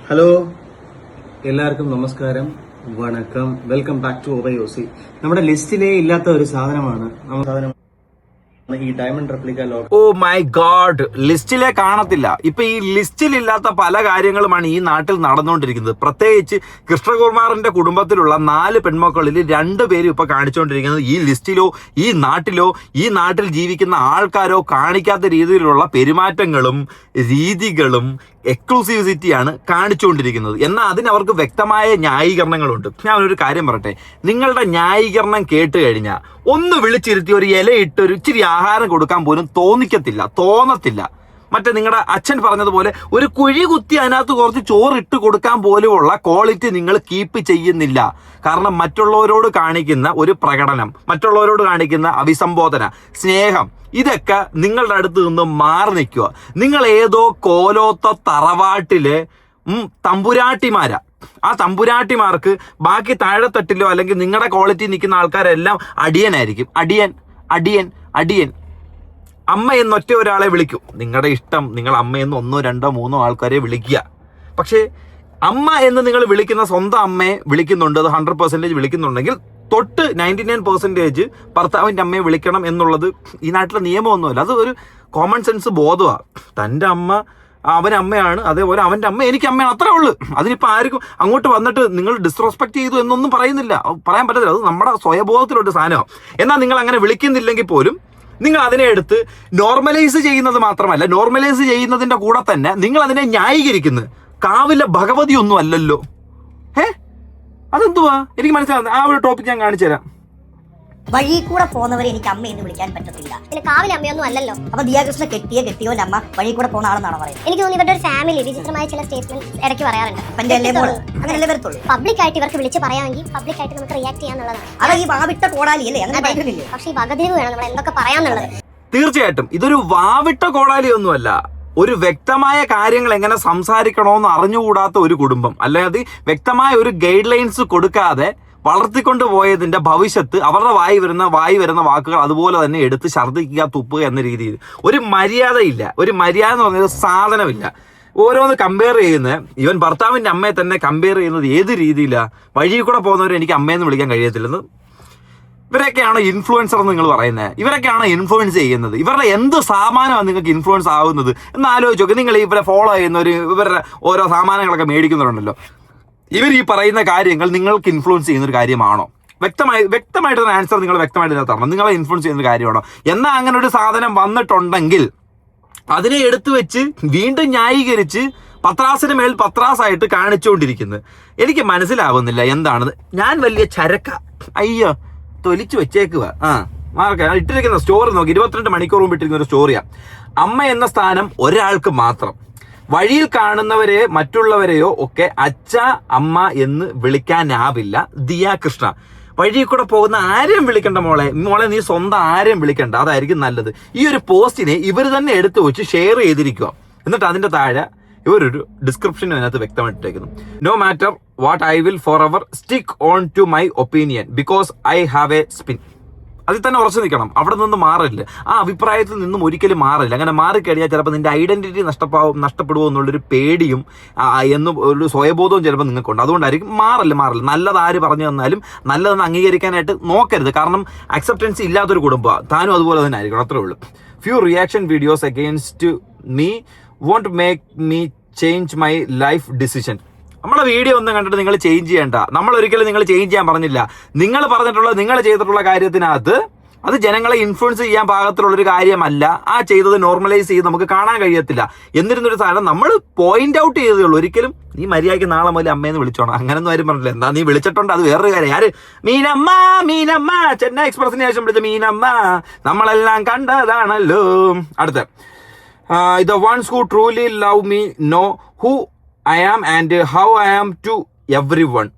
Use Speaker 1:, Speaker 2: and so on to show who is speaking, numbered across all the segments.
Speaker 1: Hello, എല്ലാവർക്കും നമസ്കാരം, വണക്കം, വെൽക്കം ബാക്ക് ടു ഒബയോസി. നമ്മുടെ ലിസ്റ്റിലേ ഇല്ലാത്ത ഒരു സാധനമാണ് ഈ diamond replica lock.
Speaker 2: Oh my god, ലിസ്റ്റിലെ കാണത്തില്ല. ഇപ്പൊ ഈ ലിസ്റ്റിലില്ലാത്ത പല കാര്യങ്ങളുമാണ് ഈ നാട്ടിൽ നടന്നുകൊണ്ടിരിക്കുന്നത്. പ്രത്യേകിച്ച് കൃഷ്ണകുമാറിന്റെ കുടുംബത്തിലുള്ള 4 പെൺമക്കളിൽ 2 പേരും ഇപ്പൊ കാണിച്ചുകൊണ്ടിരിക്കുന്നത് ഈ ലിസ്റ്റിലോ ഈ നാട്ടിൽ ജീവിക്കുന്ന ആൾക്കാരോ കാണിക്കാത്ത രീതിയിലുള്ള പെരുമാറ്റങ്ങളും രീതികളും എക്സ്ക്ലൂസിവിറ്റിയാണ് കാണിച്ചുകൊണ്ടിരിക്കുന്നത്. എന്നാൽ അതിന് അവർക്ക് വ്യക്തമായ ന്യായീകരണങ്ങളുണ്ട്. ഞാൻ ഒരു കാര്യം പറയട്ടെ, നിങ്ങളുടെ ന്യായീകരണം കേട്ട് കഴിഞ്ഞാൽ ഒന്ന് വിളിച്ചിരുത്തി ഒരു ഇലയിട്ട് ഒരു ഇച്ചിരി ആഹാരം കൊടുക്കാൻ പോലും തോന്നത്തില്ല. മറ്റേ നിങ്ങളുടെ അച്ഛൻ പറഞ്ഞതുപോലെ ഒരു കുഴി കുത്തി അതിനകത്ത് കുറച്ച് ചോറിട്ട് കൊടുക്കാൻ പോലുമുള്ള ക്വാളിറ്റി നിങ്ങൾ കീപ്പ് ചെയ്യുന്നില്ല. കാരണം മറ്റുള്ളവരോട് കാണിക്കുന്ന ഒരു പ്രകടനം, മറ്റുള്ളവരോട് കാണിക്കുന്ന അഭിസംബോധന, സ്നേഹം, ഇതൊക്കെ നിങ്ങളുടെ അടുത്ത് നിന്ന് മാറി നിൽക്കുക. നിങ്ങൾ ഏതോ കോലോത്ത തറവാട്ടിലെ തമ്പുരാട്ടിമാരാ. ആ തമ്പുരാട്ടിമാർക്ക് ബാക്കി താഴെത്തട്ടിലോ അല്ലെങ്കിൽ നിങ്ങളുടെ ക്വാളിറ്റി നിൽക്കുന്ന ആൾക്കാരെല്ലാം അടിയനായിരിക്കും. അടിയൻ അമ്മ എന്നൊറ്റ ഒരാളെ വിളിക്കൂ. നിങ്ങളുടെ ഇഷ്ടം, നിങ്ങൾ അമ്മയെന്ന് 1, 2, 3 ആൾക്കാരെ വിളിക്കുക. പക്ഷേ അമ്മ എന്ന് നിങ്ങൾ വിളിക്കുന്ന സ്വന്തം അമ്മയെ വിളിക്കുന്നുണ്ട്, അത് 100% വിളിക്കുന്നുണ്ടെങ്കിൽ തൊട്ട് 99% ഭർത്താവിൻ്റെ അമ്മയെ വിളിക്കണം എന്നുള്ളത് ഈ നാട്ടിലെ നിയമമൊന്നുമല്ല. അത് ഒരു കോമൺ സെൻസ് ബോധമാണ്. തൻ്റെ അമ്മ അവൻ അമ്മയാണ്, അതേപോലെ അവൻ്റെ അമ്മ എനിക്ക് അമ്മയാണ്, അത്രേ ഉള്ളൂ. അതിനിപ്പോൾ ആർക്കും അങ്ങോട്ട് വന്നിട്ട് നിങ്ങൾ ഡിസ്റെസ്പെക്ട് ചെയ്തു എന്നൊന്നും പറയാൻ പറ്റത്തില്ല. അത് നമ്മുടെ സ്വയബോധത്തിലൊരു സാധനമാണ്. എന്നാൽ നിങ്ങൾ അങ്ങനെ വിളിക്കുന്നില്ലെങ്കിൽ പോലും നിങ്ങൾ അതിനെ എടുത്ത് നോർമലൈസ് ചെയ്യുന്നത് മാത്രമല്ല, നോർമലൈസ് ചെയ്യുന്നതിൻ്റെ കൂടെ തന്നെ നിങ്ങൾ അതിനെ ന്യായീകരിക്കുന്നത്. കാവിലെ ഭഗവതി ഒന്നും അല്ലല്ലോ. അതെന്തുവാ എനിക്ക് മനസ്സിലാവുന്നത്? ആ ഒരു ടോപ്പിക് ഞാൻ കാണിച്ചു തരാം.
Speaker 3: വഴി കൂടെ പോകുന്നവരെ എനിക്ക് അമ്മ എന്ന് വിളിക്കാൻ പറ്റത്തില്ല.
Speaker 4: പിന്നെ കാവിലെ അമ്മയൊന്നും അല്ലല്ലോ.
Speaker 3: അപ്പൊ ദിയാകൃഷ്ണ കെട്ടിയോന്റെ അമ്മ വഴി കൂടെ പോകുന്ന ആളെന്നാണ് പറയുന്നത്.
Speaker 4: എനിക്ക് തോന്നുന്നു ഇവരുടെ ഒരു ഫാമിലി വിചിത്രമായ ചില സ്റ്റേറ്റ്മെന്റ് ഇടയ്ക്ക് പറയാറുണ്ട്.
Speaker 3: അങ്ങനെയല്ലേ വരത്തുള്ളൂ.
Speaker 4: പബ്ലിക് ആയിട്ട് ഇവർക്ക് വിളിച്ച് പറയാമെങ്കിൽ പബ്ലിക് ആയിട്ട് നമുക്ക് റിയാക്ട് ചെയ്യാന്നുള്ളതാണ്.
Speaker 3: അത് ഈ വാവിട്ട കോടാലി അല്ലേ? അങ്ങനെ പറയുന്നില്ലേ?
Speaker 4: പക്ഷേ ഈ വകതിരിവ് വേണം നമ്മൾ എന്തൊക്കെ പറയാന്നുള്ളത്.
Speaker 2: തീർച്ചയായിട്ടും ഇതൊരു വാവിട്ട കോടാലിയൊന്നുമല്ല. ഒരു വ്യക്തമായ കാര്യങ്ങൾ എങ്ങനെ സംസാരിക്കണമെന്ന് അറിഞ്ഞുകൂടാത്ത ഒരു കുടുംബം, അല്ലെങ്കിൽ വ്യക്തമായ ഒരു ഗൈഡ് ലൈൻസ് കൊടുക്കാതെ വളർത്തിക്കൊണ്ട് പോയതിന്റെ ഭവിഷ്യത്ത് അവരുടെ വായി വരുന്ന വാക്കുകൾ അതുപോലെ തന്നെ എടുത്ത് ഛർദ്ദിക്കുക, തുപ്പുക എന്ന രീതിയിൽ ഒരു മര്യാദയില്ല. ഒരു മര്യാദ എന്ന് പറഞ്ഞൊരു സാധനമില്ല. ഓരോന്ന് കമ്പയർ ചെയ്യുന്നത്, ഇവൻ ഭർത്താവിൻ്റെ അമ്മയെ തന്നെ കമ്പയർ ചെയ്യുന്നത് ഏത് രീതിയിലാണ്? വഴിയിൽ കൂടെ പോകുന്നവരെ എനിക്ക് അമ്മയെന്ന് വിളിക്കാൻ കഴിയത്തില്ലെന്ന്. ഇവരൊക്കെയാണ് ഇൻഫ്ലുവൻസർ എന്ന് നിങ്ങൾ പറയുന്നത്. ഇവരൊക്കെയാണ് ഇൻഫ്ലുവൻസ് ചെയ്യുന്നത്. ഇവരുടെ എന്ത് സാമാനമാണ് നിങ്ങൾക്ക് ഇൻഫ്ലുവൻസ് ആവുന്നത് എന്ന് ആലോചിച്ച് നോക്ക്. നിങ്ങൾ ഇവരെ ഫോളോ ചെയ്യുന്നവർ ഇവരുടെ ഓരോ സാമാനങ്ങളൊക്കെ മേടിക്കുന്നവരുണ്ടല്ലോ, ഇവർ ഈ പറയുന്ന കാര്യങ്ങൾ നിങ്ങൾക്ക് ഇൻഫ്ലുവൻസ് ചെയ്യുന്ന ഒരു കാര്യമാണോ? വ്യക്തമായിട്ടൊരു ആൻസർ നിങ്ങൾ വ്യക്തമായിട്ട് തരണം. നിങ്ങളെ ഇൻഫ്ലുവൻസ് ചെയ്യുന്ന ഒരു കാര്യമാണോ? എന്നാൽ അങ്ങനെ ഒരു സാധനം വന്നിട്ടുണ്ടെങ്കിൽ അതിനെ എടുത്തു വെച്ച് വീണ്ടും ന്യായീകരിച്ച് പത്രാസിന് മേൽ പത്രാസായിട്ട് കാണിച്ചുകൊണ്ടിരിക്കുന്നത് എനിക്ക് മനസ്സിലാവുന്നില്ല എന്താണെന്ന്. ഞാൻ വലിയ ചരക്ക, അയ്യോ തൊലിച്ചു വെച്ചേക്കുക. ഇട്ടിരിക്കുന്ന സ്റ്റോറി നോക്കി, 22 മണിക്കൂർ മുമ്പ് ഇട്ടിരിക്കുന്ന ഒരു സ്റ്റോറിയാണ്. അമ്മ എന്ന സ്ഥാനം ഒരാൾക്ക് മാത്രം. വഴിയിൽ കാണുന്നവരെ മറ്റുള്ളവരെയോ ഒക്കെ അച്ഛ അമ്മ എന്ന് വിളിക്കാനാവില്ല. ദിയാകൃഷ്ണ, വഴിയിൽ കൂടെ പോകുന്ന ആരെയും വിളിക്കണ്ട മോളെ നീ സ്വന്തം ആരെയും വിളിക്കണ്ട, അതായിരിക്കും നല്ലത്. ഈ ഒരു പോസ്റ്റിനെ ഇവർ തന്നെ എടുത്തു വെച്ച് ഷെയർ ചെയ്തിരിക്കുക. എന്നിട്ട് അതിന്റെ താഴെ ഇവരൊരു ഡിസ്ക്രിപ്ഷൻ അതിനകത്ത് വ്യക്തമായിട്ടേക്കുന്നു. No matter what I will forever stick on to my opinion because I have a spin. അതിൽ തന്നെ ഉറച്ചു നിൽക്കണം, അവിടെ നിന്ന് മാറില്ല. ആ അഭിപ്രായത്തിൽ നിന്നും ഒരിക്കലും മാറില്ല. അങ്ങനെ മാറിക്കഴിഞ്ഞാൽ ചിലപ്പോൾ നിന്റെ ഐഡന്റിറ്റി നഷ്ടപ്പെടുമോ എന്നുള്ളൊരു പേടിയും എന്നും ഒരു സ്വയബോധവും ചിലപ്പോൾ നിങ്ങൾക്കുണ്ട്. അതുകൊണ്ടായിരിക്കും മാറില്ല. നല്ലത് ആര് പറഞ്ഞു തന്നാലും നല്ലതെന്ന് അംഗീകരിക്കാനായിട്ട് നോക്കരുത്. കാരണം അക്സെപ്റ്റൻസ് ഇല്ലാത്തൊരു കുടുംബമാണ്. താനും അതുപോലെ തന്നെ ആയിരിക്കണം, അത്രേ ഉള്ളൂ. Few reaction videos against me won't make me change my life decision. നമ്മളെ വീഡിയോ ഒന്നും കണ്ടിട്ട് നിങ്ങൾ ചേഞ്ച് ചെയ്യണ്ട. നമ്മൾ ഒരിക്കലും നിങ്ങൾ ചേഞ്ച് ചെയ്യാൻ പറഞ്ഞില്ല. നിങ്ങൾ നിങ്ങൾ ചെയ്തിട്ടുള്ള കാര്യത്തിനകത്ത് അത് ജനങ്ങളെ ഇൻഫ്ലുവൻസ് ചെയ്യാൻ പാകത്തിലുള്ളൊരു കാര്യമല്ല. ആ ചെയ്തത് നോർമലൈസ് ചെയ്ത് നമുക്ക് കാണാൻ കഴിയത്തില്ല. എന്നിരുന്നൊരു സാധനം നമ്മൾ പോയിന്റ് ഔട്ട് ചെയ്തേ ഉള്ളൂ. ഒരിക്കലും നീ മര്യാദയ്ക്ക് നാളെ മുതൽ അമ്മയെന്ന് വിളിച്ചോണം അങ്ങനെയൊന്നും ആരും പറഞ്ഞില്ല. എന്താ നീ വിളിച്ചിട്ടുണ്ട്, അത് വേറൊരു കാര്യം. ആര്? മീനമ്മ, ചെന്നൈ എക്സ്പ്രസിന് ശേഷം വിളിച്ച മീനമ്മ, നമ്മളെല്ലാം കണ്ടതാണല്ലോ. അടുത്ത the ones who truly love me know who I am and how I am to everyone.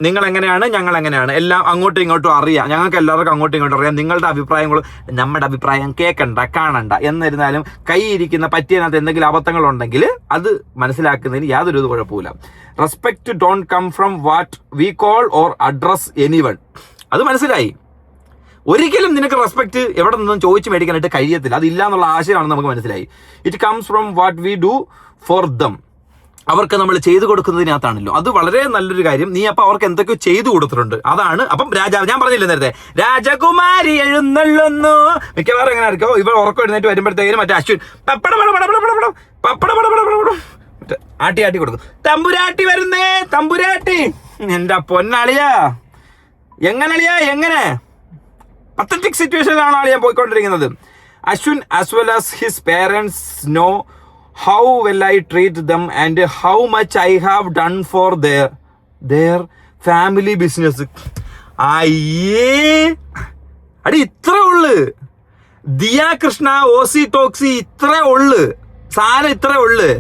Speaker 2: നിങ്ങൾ എങ്ങനെയാണ്, ഞങ്ങൾ എങ്ങനെയാണ്, എല്ലാം അങ്ങോട്ടും ഇങ്ങോട്ടും അറിയാം. ഞങ്ങൾക്ക് എല്ലാവർക്കും അങ്ങോട്ടും ഇങ്ങോട്ടും അറിയാം. നിങ്ങളുടെ അഭിപ്രായങ്ങളും നമ്മുടെ അഭിപ്രായം കേൾക്കണ്ട, കാണണ്ട. എന്നിരുന്നാലും കൈയിരിക്കുന്ന പറ്റിയതിനകത്ത് എന്തെങ്കിലും അബദ്ധങ്ങളുണ്ടെങ്കിൽ അത് മനസ്സിലാക്കുന്നതിന് യാതൊരു കുഴപ്പമില്ല. Respect don't come from what we call or address anyone. അത് മനസ്സിലായി. ഒരിക്കലും നിനക്ക് റെസ്പെക്ട് എവിടെ നിന്നും ചോദിച്ചു മേടിക്കാനായിട്ട് കഴിയത്തില്ല. അതില്ല എന്നുള്ള ആശയമാണെന്ന് നമുക്ക് മനസ്സിലായി. It comes from what we do for them. അവർക്ക് നമ്മൾ ചെയ്തു കൊടുക്കുന്നതിനകത്താണല്ലോ. അത് വളരെ നല്ലൊരു കാര്യം. നീ അപ്പൊ അവർക്ക് എന്തൊക്കെയോ ചെയ്തു കൊടുത്തിട്ടുണ്ട്. അതാണ് അപ്പം രാജാവ്, ഞാൻ പറഞ്ഞില്ലേ നേരത്തെ, രാജകുമാരി എഴുന്നള്ളുന്നു. മിക്കവാറും എങ്ങനെ ആയിരിക്കും ഇവർ ഉറക്കം എഴുന്നേറ്റ് വരുമ്പോഴത്തേക്കും മറ്റേ അശ്വിൻ മറ്റേ ആട്ടി കൊടുക്കും. തമ്പുരാട്ടി വരുന്നേ, തമ്പുരാട്ടി. എന്റെ പൊന്നളിയാ, എങ്ങനെ പത്തറ്റിക് സിറ്റുവേഷനിലാണ് ആളിയാൻ പോയിക്കൊണ്ടിരിക്കുന്നത്. Ashwin as well as his parents know how well I treat them and how much I have done for their family business. അയ്യേ അടി, ഇത്രേ ഉള്ളു. ദിയ കൃഷ്ണ ഓസി ടോക്സി ഇത്രേ ഉള്ളു സാധനം, ഇത്രേ ഉള്ളു.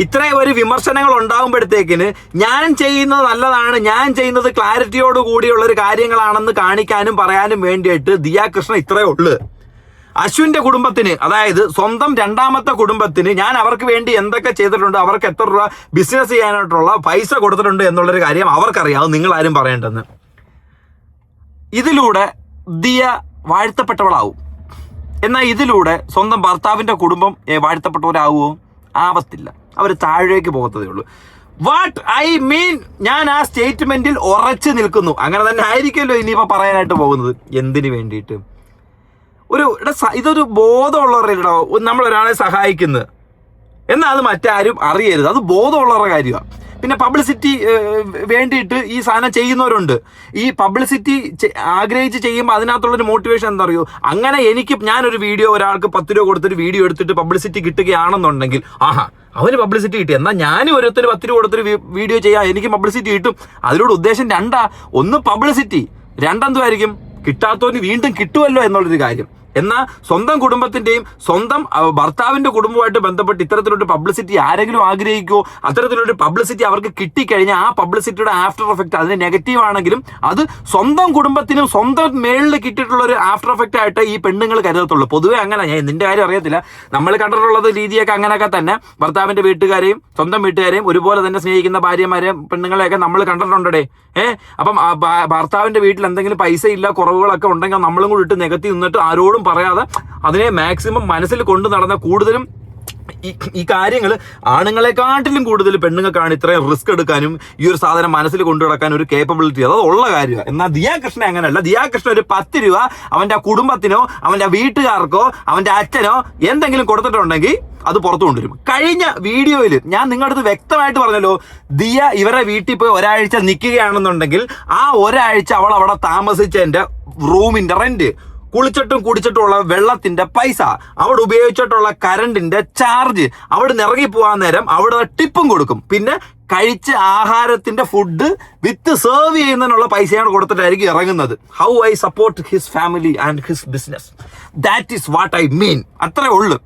Speaker 2: ഇത്രയും ഒരു വിമർശനങ്ങൾ ഉണ്ടാകുമ്പോഴത്തേക്കിന് ഞാൻ ചെയ്യുന്നത് നല്ലതാണ്, ഞാൻ ചെയ്യുന്നത് ക്ലാരിറ്റിയോട് കൂടിയുള്ളൊരു കാര്യങ്ങളാണെന്ന് കാണിക്കാനും പറയാനും വേണ്ടിയിട്ട് ദിയ കൃഷ്ണ ഇത്രേ ഉള്ളു. അശ്വിന്റെ കുടുംബത്തിന്, അതായത് സ്വന്തം രണ്ടാമത്തെ കുടുംബത്തിന് ഞാൻ അവർക്ക് വേണ്ടി എന്തൊക്കെ ചെയ്തിട്ടുണ്ട്, അവർക്ക് എത്ര രൂപ ബിസിനസ് ചെയ്യാനായിട്ടുള്ള പൈസ കൊടുത്തിട്ടുണ്ട് എന്നുള്ളൊരു കാര്യം അവർക്കറിയാം. അത് നിങ്ങൾ ആരും പറയേണ്ടെന്ന്. ഇതിലൂടെ ദിയ വാഴ്ത്തപ്പെട്ടവളാവും. എന്നാൽ ഇതിലൂടെ സ്വന്തം ഭർത്താവിന്റെ കുടുംബം വാഴ്ത്തപ്പെട്ടവരാകുമോ? ആവത്തില്ല. അവർ താഴേക്ക് പോകത്തതേ ഉള്ളൂ. വാട്ട് ഐ മീൻ, ഞാൻ ആ സ്റ്റേറ്റ്മെന്റിൽ ഉറച്ചു നിൽക്കുന്നു. അങ്ങനെ തന്നെ ആയിരിക്കുമല്ലോ ഇനിയിപ്പോ പറയാനായിട്ട് പോകുന്നത്. എന്തിനു വേണ്ടിയിട്ട്? ഇതൊരു ബോധമുള്ളവരല്ലോ നമ്മളൊരാളെ സഹായിക്കുന്നത്, എന്നാൽ അത് മറ്റാരും അറിയരുത്. അത് ബോധമുള്ളവരുടെ കാര്യമാണ്. പിന്നെ പബ്ലിസിറ്റി വേണ്ടിയിട്ട് ഈ സാധനം ചെയ്യുന്നവരുണ്ട്. ഈ പബ്ലിസിറ്റി ആഗ്രഹിച്ച് ചെയ്യുമ്പോൾ അതിനകത്തുള്ളൊരു മോട്ടിവേഷൻ എന്താ അറിയോ, അങ്ങനെ ഞാനൊരു വീഡിയോ ഒരാൾക്ക് 10 രൂപ കൊടുത്തൊരു വീഡിയോ എടുത്തിട്ട് പബ്ലിസിറ്റി കിട്ടുകയാണെന്നുണ്ടെങ്കിൽ, ആഹാ അവന് പബ്ലിസിറ്റി കിട്ടി, എന്നാൽ ഞാനും ഒരുത്തിന് 10 രൂപ കൊടുത്തൊരു വീഡിയോ ചെയ്യാം, എനിക്ക് പബ്ലിസിറ്റി കിട്ടും. അതിലൂടെ ഉദ്ദേശം ഒന്ന് പബ്ലിസിറ്റി, രണ്ടെന്തുമായിരിക്കും, കിട്ടാത്തവന് വീണ്ടും കിട്ടുമല്ലോ എന്നുള്ളൊരു കാര്യം. എന്നാൽ സ്വന്തം കുടുംബത്തിന്റെയും സ്വന്തം ഭർത്താവിന്റെ കുടുംബമായിട്ട് ബന്ധപ്പെട്ട് ഇത്തരത്തിലൊരു പബ്ലിസിറ്റി ആരെങ്കിലും ആഗ്രഹിക്കുമോ? അത്തരത്തിലൊരു പബ്ലിസിറ്റി അവർക്ക് കിട്ടിക്കഴിഞ്ഞാൽ ആ പബ്ലിസിറ്റിയുടെ ആഫ്റ്റർ എഫക്റ്റ് അതിന് നെഗറ്റീവ് ആണെങ്കിലും അത് സ്വന്തം കുടുംബത്തിനും സ്വന്തം മേളിൽ കിട്ടിയിട്ടുള്ള ഒരു ആഫ്റ്റർ എഫക്റ്റ് ആയിട്ട് ഈ പെണ്ണുങ്ങൾ കരുതത്തുള്ളൂ. പൊതുവെ അങ്ങനെ, ഞാൻ നിന്റെ കാര്യം അറിയത്തില്ല, നമ്മൾ കണ്ടിട്ടുള്ളത് രീതിയൊക്കെ അങ്ങനെയൊക്കെ തന്നെ. ഭർത്താവിന്റെ വീട്ടുകാരെയും സ്വന്തം വീട്ടുകാരെയും ഒരുപോലെ തന്നെ സ്നേഹിക്കുന്ന ഭാര്യമാരെയും പെണ്ണുങ്ങളെയൊക്കെ നമ്മൾ കണ്ടിട്ടുണ്ടേ. അപ്പം ഭർത്താവിന്റെ വീട്ടിൽ എന്തെങ്കിലും പൈസ ഇല്ല, കുറവുകളൊക്കെ ഉണ്ടെങ്കിൽ നമ്മളും കൂടി ഇട്ട് നികത്തി നിന്നിട്ട് ആരോടും പറയാതെ അതിനെ മാക്സിമം മനസ്സിൽ കൊണ്ടു നടന്ന കൂടുതലും ഈ കാര്യങ്ങൾ ആണുങ്ങളെക്കാട്ടിലും കൂടുതൽ പെണ്ണുങ്ങൾക്കാണ് ഇത്രയും റിസ്ക് എടുക്കാനും ഈ ഒരു സാധനം മനസ്സിൽ കൊണ്ടു നടക്കാനും ഒരു കേപ്പബിലിറ്റി. അത് ഉള്ള കാര്യമാണ്. എന്നാൽ ദിയ കൃഷ്ണ അങ്ങനെയല്ല. ദിയ കൃഷ്ണ ഒരു 10 രൂപ അവന്റെ കുടുംബത്തിനോ അവന്റെ വീട്ടുകാർക്കോ അവന്റെ അച്ഛനോ എന്തെങ്കിലും കൊടുത്തിട്ടുണ്ടെങ്കിൽ അത് പുറത്തു കൊണ്ടുവരും. കഴിഞ്ഞ വീഡിയോയിൽ ഞാൻ നിങ്ങളുടെ അടുത്ത് വ്യക്തമായിട്ട് പറഞ്ഞല്ലോ, ദിയ ഇവരെ വീട്ടിൽ പോയി ഒരാഴ്ച നിൽക്കുകയാണെന്നുണ്ടെങ്കിൽ ആ ഒരാഴ്ച അവൾ അവിടെ താമസിച്ചതിന്റെ റൂമിന്റെ റെന്റ്, കുളിച്ചിട്ടും കുടിച്ചിട്ടുള്ള വെള്ളത്തിന്റെ പൈസ, അവിടെ ഉപയോഗിച്ചിട്ടുള്ള കറണ്ടിന്റെ ചാർജ്, അവിടെ ഇറങ്ങി പോകാൻ നേരം അവിടെ ടിപ്പും കൊടുക്കും. പിന്നെ കഴിച്ച ആഹാരത്തിന്റെ ഫുഡ് വിത്ത് സെർവ് ചെയ്യുന്നതിനുള്ള പൈസയാണ് കൊടുത്തിട്ടായിരിക്കും ഇറങ്ങുന്നത്. How I support his family and his business, that is what I mean. അത്രേ ഉള്ളു.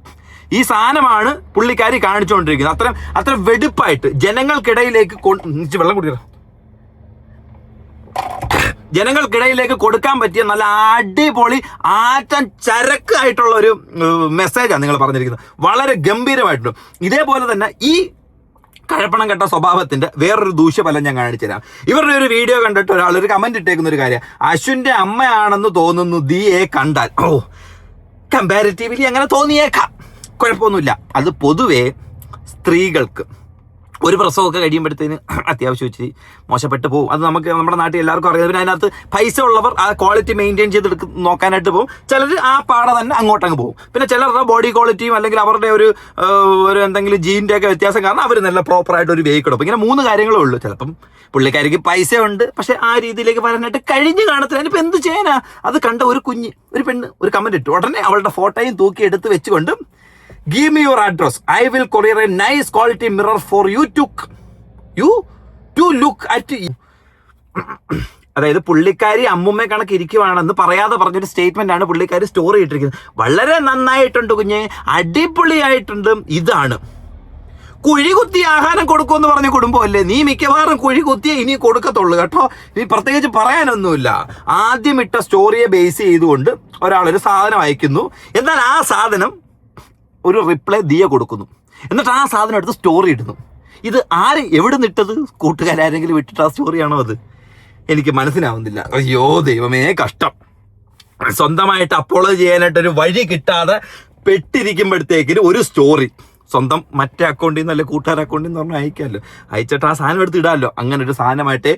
Speaker 2: ഈ സാധനമാണ് പുള്ളിക്കാരി കാണിച്ചുകൊണ്ടിരിക്കുന്നത്. അത്ര വെടുപ്പായിട്ട് ജനങ്ങൾക്കിടയിലേക്ക് വെള്ളം കുടിക്കണം, ജനങ്ങൾക്കിടയിലേക്ക് കൊടുക്കാൻ പറ്റിയ നല്ല അടിപൊളി ആറ്റം ചരക്കായിട്ടുള്ള ഒരു മെസ്സേജാണ് നിങ്ങൾ പറഞ്ഞിരിക്കുന്നത്. വളരെ ഗംഭീരമായിട്ടുണ്ട്. ഇതേപോലെ തന്നെ ഈ കഴപ്പണം കെട്ട സ്വഭാവത്തിന്റെ വേറൊരു ദൂഷ്യഫലം ഞാൻ കാണിച്ചു തരാം. ഇവരുടെ ഒരു വീഡിയോ കണ്ടിട്ട് ഒരാൾ ഒരു കമന്റ് ഇട്ടേക്കുന്ന ഒരു കാര്യം, അശ്വിന്റെ അമ്മയാണെന്ന് തോന്നുന്നു ദിയെ കണ്ടാൽ. കമ്പാരിറ്റീവ്ലി അങ്ങനെ തോന്നിയേക്കാം, കുഴപ്പമൊന്നുമില്ല. അത് പൊതുവെ സ്ത്രീകൾക്ക് ഒരു പ്രസവമൊക്കെ കഴിയുമ്പോഴത്തേന് അത്യാവശ്യം വെച്ച് മോശപ്പെട്ട് പോകും. അത് നമുക്ക് നമ്മുടെ നാട്ടിൽ എല്ലാവർക്കും അറിയാം. പിന്നെ അതിനകത്ത് പൈസ ഉള്ളവർ ആ ക്വാളിറ്റി മെയിൻറ്റെയിൻ ചെയ്ത് നോക്കാനായിട്ട് പോകും. ചിലർ ആ പാടെ തന്നെ അങ്ങോട്ടങ്ങ് പോകും. പിന്നെ ചിലരുടെ ബോഡി ക്വാളിറ്റിയും അല്ലെങ്കിൽ അവരുടെ ഒരു എന്തെങ്കിലും ജീനിൻ്റെ ഒക്കെ വ്യത്യാസം കാരണം അവർ നല്ല പ്രോപ്പറായിട്ട് ഒരു വെഹിക്കിൾ. അപ്പം ഇങ്ങനെ 3 കാര്യങ്ങളേ ഉള്ളൂ. ചിലപ്പം പുള്ളിക്കാരിക്ക് പൈസ ഉണ്ട്, പക്ഷെ ആ രീതിയിലേക്ക് വരാനായിട്ട് കഴിഞ്ഞ് കാണത്തില്ല. അതിനിപ്പോൾ എന്ത് ചെയ്യാനാ? അത് കണ്ട ഒരു പെണ്ണ് ഒരു കമന്റ് ഇട്ടു. ഉടനെ അവളുടെ ഫോട്ടോയും തൂക്കി എടുത്ത് വെച്ചുകൊണ്ട്, give me your address, I will courier a nice quality mirror for you to look at. അതായത് പുള്ളിക്കാരി അമ്മുമ്മ കണക്ക് ഇരിക്കുവാണെന്ന് പറയാതെ പറഞ്ഞൊരു സ്റ്റേറ്റ്മെന്റ് ആണ് പുള്ളിക്കാരി സ്റ്റോറി ഇട്ടിരിക്കുന്നത്. വളരെ നന്നായിട്ടുണ്ട് കുഞ്ഞെ, അടിപൊളിയായിട്ടുണ്ട്. ഇതാണ് കുഴികുത്തി ആഹാരം കൊടുക്കുമെന്ന് പറഞ്ഞ കുടുംബമല്ലേ നീ? മിക്കവാറും കുഴികുത്തിയേ ഇനി കൊടുക്കത്തുള്ളൂ കേട്ടോ. ഇനി പ്രത്യേകിച്ച് പറയാനൊന്നുമില്ല. ആദ്യം ഇട്ട സ്റ്റോറിയെ ബേസ് ചെയ്തുകൊണ്ട് ഒരാളൊരു സാധനം അയക്കുന്നു. എന്നാൽ ആ സാധനം ഒരു റിപ്ലൈ ദിയ കൊടുക്കുന്നു. എന്നിട്ട് ആ സാധനം എടുത്ത് സ്റ്റോറി ഇടുന്നു. ഇത് എവിടെ നിട്ടത്? കൂട്ടുകാരെങ്കിലും ഇട്ടിട്ട് ആ സ്റ്റോറിയാണോ അത്? എനിക്ക് മനസ്സിലാവുന്നില്ല. അയ്യോ ദൈവമേ, കഷ്ടം. സ്വന്തമായിട്ട് അപ്പോളജ് ചെയ്യാനായിട്ടൊരു വഴി കിട്ടാതെ പെട്ടിരിക്കുമ്പോഴത്തേക്കിന് ഒരു സ്റ്റോറി. സ്വന്തം മറ്റേ അക്കൗണ്ടിൽ നിന്ന് അല്ലെ കൂട്ടുകാർ അക്കൗണ്ടിൽ നിന്ന് പറഞ്ഞാൽ അയക്കാമല്ലോ, അയച്ചിട്ട് ആ സാധനം എടുത്ത് ഇടാമല്ലോ. അങ്ങനെ ഒരു സാധനമായിട്ടേ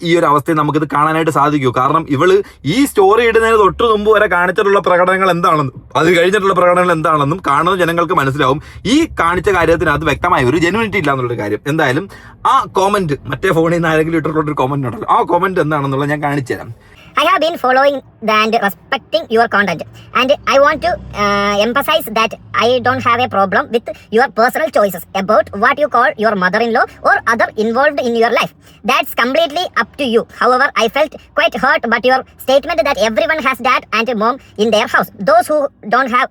Speaker 2: ഈ ഒരു അവസ്ഥയിൽ നമുക്കിത് കാണാനായിട്ട് സാധിക്കൂ. കാരണം ഇവള് ഈ സ്റ്റോറി ഇടുന്നതിന് തൊട്ട് മുമ്പ് വരെ കാണിച്ചിട്ടുള്ള പ്രകടനങ്ങൾ എന്താണെന്നും അത് കഴിഞ്ഞിട്ടുള്ള പ്രകടനങ്ങൾ എന്താണെന്നും കാണുന്ന ജനങ്ങൾക്ക് മനസ്സിലാവും. ഈ കാണിച്ച കാര്യത്തിന് അത് വ്യക്തമായ ഒരു ജെനുവിനിറ്റി ഇല്ല എന്നുള്ളൊരു കാര്യം. എന്തായാലും ആ കോമന്റ്, മറ്റേ ഫോണിൽ നിന്ന് ആരെങ്കിലും ഇട്ടിട്ടുള്ളൊരു കോമന്റ് ഉണ്ടല്ലോ, ആ കോമന്റ് എന്താണെന്നുള്ളത് ഞാൻ കാണിച്ചു തരാം.
Speaker 5: I have been following and respecting your content, and I want to emphasize that I don't have a problem with your personal choices about what you call your mother-in-law or other involved in your life. That's completely up to you. However, I felt quite hurt but your statement that everyone has dad and mom in their house. Those who don't have,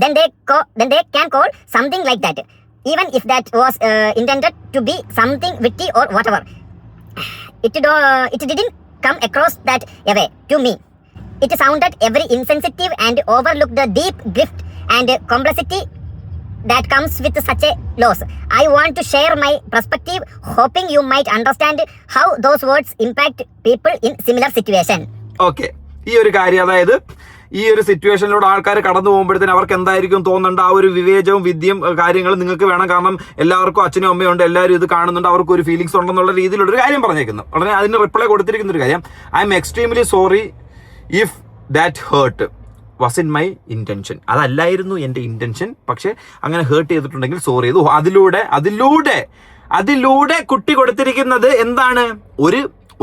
Speaker 5: then they can call something like that, even if that was intended to be something witty or whatever. It didn't come across that way to me. It sounded very insensitive and overlooked the deep grift and complexity that comes with such a loss. I want to share my perspective, hoping you might understand how those words impact people in similar situation.
Speaker 2: Okay, ഈ ഒരു കാര്യം, അതായത് ഈ ഒരു സിറ്റുവേഷനിലൂടെ ആൾക്കാർ കടന്നു പോകുമ്പോഴത്തേന് അവർക്ക് എന്തായിരിക്കും തോന്നേണ്ട ആ ഒരു വിവേചവും വിദ്യയും കാര്യങ്ങളും നിങ്ങൾക്ക് വേണം. കാരണം എല്ലാവർക്കും അച്ഛനും അമ്മയും ഉണ്ട്, എല്ലാവരും ഇത് കാണുന്നുണ്ട്, അവർക്ക് ഒരു ഫീലിങ്സ് ഉണ്ടെന്നുള്ള രീതിയിലുള്ളൊരു കാര്യം പറഞ്ഞേക്കുന്നു. ഉടനെ അതിന് റിപ്ലൈ കൊടുത്തിരിക്കുന്ന ഒരു കാര്യം, I'm extremely sorry if that hurt was in my intention. അതല്ലായിരുന്നു എൻ്റെ ഇന്റൻഷൻ, പക്ഷെ അങ്ങനെ ഹേർട്ട് ചെയ്തിട്ടുണ്ടെങ്കിൽ സോറി ചെയ്തു. അതിലൂടെ കുട്ടി കൊടുത്തിരിക്കുന്നത് എന്താണ്,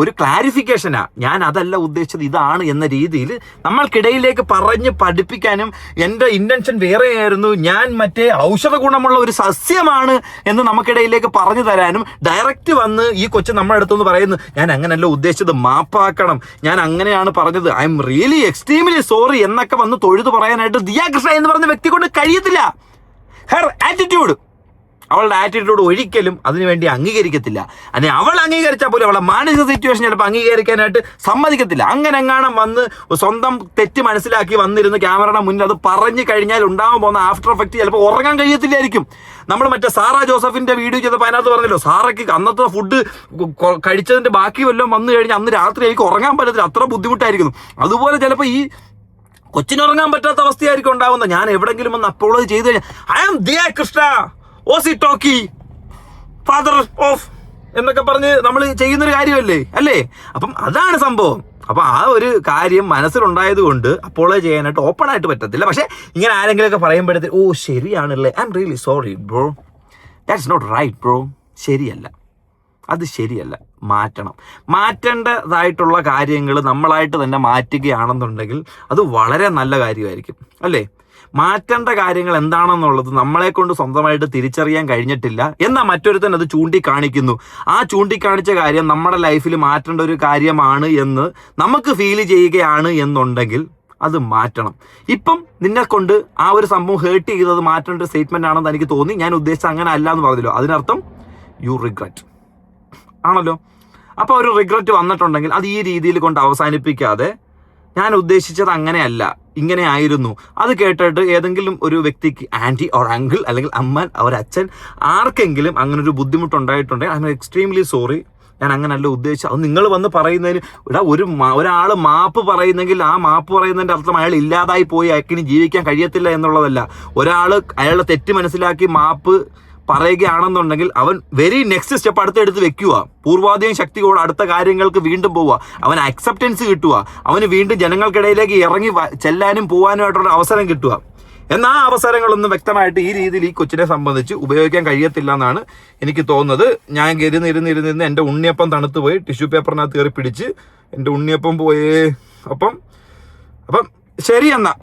Speaker 2: ഒരു ക്ലാരിഫിക്കേഷനാ. ഞാൻ അതല്ല ഉദ്ദേശിച്ചത്, ഇതാണ് എന്ന രീതിയിൽ നമ്മൾക്കിടയിലേക്ക് പറഞ്ഞ് പഠിപ്പിക്കാനും, എൻ്റെ ഇന്റൻഷൻ വേറെയായിരുന്നു, ഞാൻ മറ്റേ ഔഷധ ഗുണമുള്ള ഒരു സസ്യമാണ് എന്ന് നമുക്കിടയിലേക്ക് പറഞ്ഞു തരാനും ഡയറക്റ്റ് വന്ന് ഈ കൊച്ചു നമ്മുടെ അടുത്തൊന്ന് പറയുന്നു, ഞാൻ അങ്ങനെയല്ല ഉദ്ദേശിച്ചത്, മാപ്പാക്കണം, ഞാൻ അങ്ങനെയാണ് പറഞ്ഞത്, I am really extremely sorry എന്നൊക്കെ വന്ന് തൊഴുതു പറയാനായിട്ട് ദിയ കൃഷ്ണ എന്ന് പറഞ്ഞ വ്യക്തി കൊണ്ട് കഴിയത്തില്ല. ഹെർ ആറ്റിറ്റ്യൂഡ്, അവളുടെ ആറ്റിറ്റ്യൂഡ് ഒരിക്കലും അതിനുവേണ്ടി അംഗീകരിക്കത്തില്ല. അല്ലെങ്കിൽ അവൾ അംഗീകരിച്ചാൽ പോലും അവളെ മാനസിക സിറ്റുവേഷൻ ചിലപ്പോൾ അംഗീകരിക്കാനായിട്ട് സമ്മതിക്കത്തില്ല. അങ്ങനെ എങ്ങാനും വന്ന് സ്വന്തം തെറ്റ് മനസ്സിലാക്കി വന്നിരുന്ന് ക്യാമറയുടെ മുന്നിൽ അത് പറഞ്ഞു കഴിഞ്ഞാൽ ഉണ്ടാകാൻ പോകുന്ന ആഫ്റ്റർ എഫക്റ്റ് ചിലപ്പോൾ ഉറങ്ങാൻ കഴിയത്തില്ലായിരിക്കും. നമ്മൾ മറ്റേ സാറ ജോസഫിന്റെ വീഡിയോ ചെയ്തപ്പോൾ അതിനകത്ത് പറഞ്ഞല്ലോ, സാറയ്ക്ക് അന്നത്തെ ഫുഡ് കഴിച്ചതിന്റെ ബാക്കി വല്ലതും വന്നു കഴിഞ്ഞാൽ അന്ന് രാത്രി എനിക്ക് ഉറങ്ങാൻ പറ്റത്തില്ല, അത്ര ബുദ്ധിമുട്ടായിരിക്കുന്നു. അതുപോലെ ചിലപ്പോൾ ഈ കൊച്ചിനുറങ്ങാൻ പറ്റാത്ത അവസ്ഥയായിരിക്കും ഉണ്ടാവുന്നത്. ഞാൻ എവിടെങ്കിലും ഒന്ന് അപ്പോളജ് ചെയ്ത് കഴിഞ്ഞാൽ I am Diya Krishna Ozy Talkie father of എന്നൊക്കെ പറഞ്ഞ് നമ്മൾ ചെയ്യുന്നൊരു കാര്യമല്ലേ അല്ലേ? അപ്പം അതാണ് സംഭവം. അപ്പൊ ആ ഒരു കാര്യം മനസ്സിലുണ്ടായത് കൊണ്ട് അപ്പോളജ് ചെയ്യാനായിട്ട് ഓപ്പൺ ആയിട്ട് പറ്റത്തില്ല. പക്ഷെ ഇങ്ങനെ ആരെങ്കിലുമൊക്കെ പറയുമ്പോഴത്തേക്ക് ഓ ശരിയാണല്ലേ, I'm really sorry bro, that's not right bro, ശരിയല്ല, അത് ശരിയല്ല, മാറ്റേണ്ടതായിട്ടുള്ള കാര്യങ്ങൾ നമ്മളായിട്ട് തന്നെ മാറ്റുകയാണെന്നുണ്ടെങ്കിൽ അത് വളരെ നല്ല കാര്യമായിരിക്കും അല്ലേ? മാറ്റേണ്ട കാര്യങ്ങൾ എന്താണെന്നുള്ളത് നമ്മളെ കൊണ്ട് സ്വന്തമായിട്ട് തിരിച്ചറിയാൻ കഴിഞ്ഞിട്ടില്ല എന്നാൽ മറ്റൊരുത്തൻ അത് ചൂണ്ടിക്കാണിക്കുന്നു. ആ ചൂണ്ടിക്കാണിച്ച കാര്യം നമ്മുടെ ലൈഫിൽ മാറ്റേണ്ട ഒരു കാര്യമാണ് എന്ന് നമുക്ക് ഫീൽ ചെയ്യുകയാണ് എന്നുണ്ടെങ്കിൽ അത് മാറ്റണം. ഇപ്പം നിന്നെ കൊണ്ട് ആ ഒരു സംഭവം ഹേർട്ട് ചെയ്തത് മാറ്റേണ്ട ഒരു സ്റ്റേറ്റ്മെന്റ് ആണെന്ന് എനിക്ക് തോന്നി. ഞാൻ ഉദ്ദേശിച്ച അങ്ങനെ അല്ല എന്ന് പറഞ്ഞല്ലോ, അതിനർത്ഥം യു റിഗ്രറ്റ് ആണല്ലോ. അപ്പോൾ ഒരു റിഗ്രറ്റ് വന്നിട്ടുണ്ടെങ്കിൽ അത് ഈ രീതിയിൽ കൊണ്ട് അവസാനിപ്പിക്കാതെ ഞാൻ ഉദ്ദേശിച്ചത് അങ്ങനെയല്ല, ഇങ്ങനെ ആയിരുന്നു, അത് കേട്ടിട്ട് ഏതെങ്കിലും ഒരു വ്യക്തിക്ക് ആൻറ്റി ഓർ അങ്കിൾ അല്ലെങ്കിൽ അമ്മ ഓർ അച്ഛൻ ആർക്കെങ്കിലും അങ്ങനെ ഒരു ബുദ്ധിമുട്ടുണ്ടായിട്ടുണ്ടെങ്കിൽ ഐ എം എക്സ്ട്രീംലി സോറി, ഞാൻ അങ്ങനെയല്ല ഉദ്ദേശിച്ചത്. അത് നിങ്ങൾ വന്ന് പറയുന്നതിന് ഒരാൾ മാപ്പ് പറയുന്നെങ്കിൽ ആ മാപ്പ് പറയുന്നതിൻ്റെ അർത്ഥം അയാൾ ഇല്ലാതായി പോയി അയാൾക്കിനി ജീവിക്കാൻ കഴിയത്തില്ല എന്നുള്ളതല്ല. ഒരാൾ അയാളുടെ തെറ്റ് മനസ്സിലാക്കി മാപ്പ് പറയുകയാണെന്നുണ്ടെങ്കിൽ അവൻ വെരി നെക്സ്റ്റ് സ്റ്റെപ്പ് അടുത്തെടുത്ത് വെക്കുക, പൂർവാധികം ശക്തിയോടെ അടുത്ത കാര്യങ്ങൾക്ക് വീണ്ടും പോവുക, അവന് അക്സെപ്റ്റൻസ് കിട്ടുക, അവന് വീണ്ടും ജനങ്ങൾക്കിടയിലേക്ക് ഇറങ്ങി ചെല്ലാനും പോകാനുമായിട്ടുള്ള അവസരം കിട്ടുക. എന്നാൽ ആ അവസരങ്ങളൊന്നും വ്യക്തമായിട്ട് ഈ രീതിയിൽ ഈ കൊച്ചിനെ സംബന്ധിച്ച് ഉപയോഗിക്കാൻ കഴിയത്തില്ല എന്നാണ് എനിക്ക് തോന്നുന്നത്. ഞാൻ ഇരുന്നിരുന്ന് എൻ്റെ ഉണ്ണിയപ്പം തണുത്ത് പോയി ടിഷ്യൂ പേപ്പറിനകത്ത് കയറി പിടിച്ച് എൻ്റെ ഉണ്ണിയപ്പം പോയേ. അപ്പം ശരി എന്നാ.